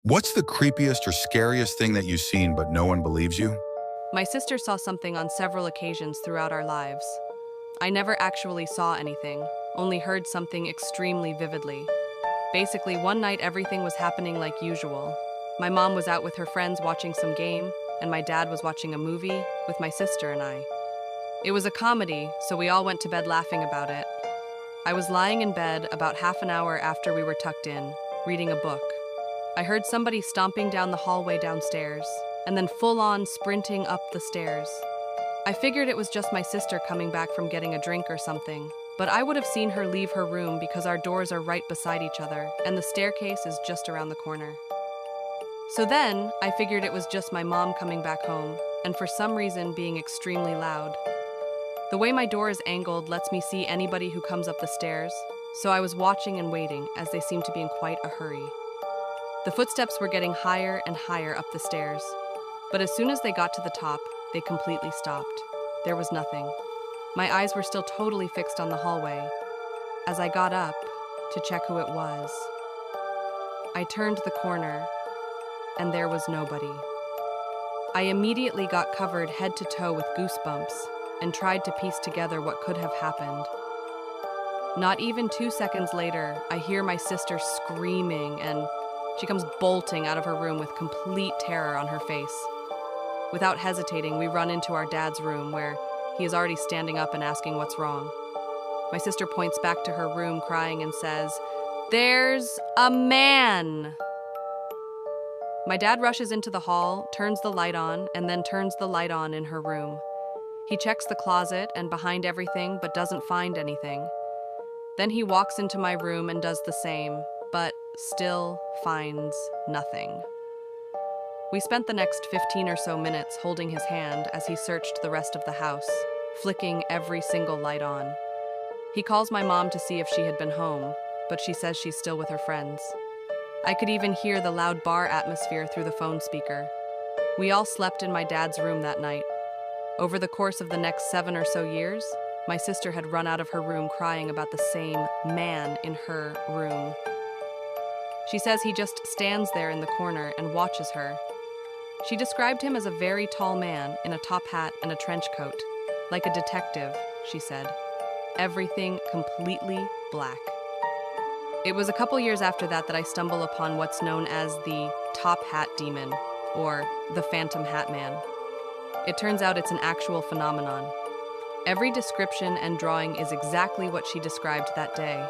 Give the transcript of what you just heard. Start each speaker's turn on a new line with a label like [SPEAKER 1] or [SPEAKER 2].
[SPEAKER 1] What's the creepiest or scariest thing that you've seen but no one believes you?
[SPEAKER 2] My sister saw something on several occasions throughout our lives. I never actually saw anything, only heard something extremely vividly. Basically, one night everything was happening like usual. My mom was out with her friends watching some game, and my dad was watching a movie with my sister and I. It was a comedy, so we all went to bed laughing about it. I was lying in bed about half an hour after we were tucked in, reading a book. I heard somebody stomping down the hallway downstairs, and then full-on sprinting up the stairs. I figured it was just my sister coming back from getting a drink or something, but I would have seen her leave her room because our doors are right beside each other, and the staircase is just around the corner. So then, I figured it was just my mom coming back home, and for some reason being extremely loud. The way my door is angled lets me see anybody who comes up the stairs, so I was watching and waiting as they seemed to be in quite a hurry. The footsteps were getting higher and higher up the stairs, but as soon as they got to the top, they completely stopped. There was nothing. My eyes were still totally fixed on the hallway. As I got up to check who it was, I turned the corner, and there was nobody. I immediately got covered head to toe with goosebumps and tried to piece together what could have happened. Not even 2 seconds later, I hear my sister screaming, and she comes bolting out of her room with complete terror on her face. Without hesitating, we run into our dad's room, where he is already standing up and asking what's wrong. My sister points back to her room crying and says, "There's a man!" My dad rushes into the hall, turns the light on, and then turns the light on in her room. He checks the closet and behind everything, but doesn't find anything. Then he walks into my room and does the same, but still finds nothing. We spent the next 15 or so minutes holding his hand as he searched the rest of the house, flicking every single light on. He calls my mom to see if she had been home, but she says she's still with her friends. I could even hear the loud bar atmosphere through the phone speaker. We all slept in my dad's room that night. Over the course of the next 7 or so years, my sister had run out of her room crying about the same man in her room. She says he just stands there in the corner and watches her. She described him as a very tall man in a top hat and a trench coat, like a detective, she said. Everything completely black. It was a couple years after that I stumble upon what's known as the top hat demon, or the phantom hat man. It turns out it's an actual phenomenon. Every description and drawing is exactly what she described that day.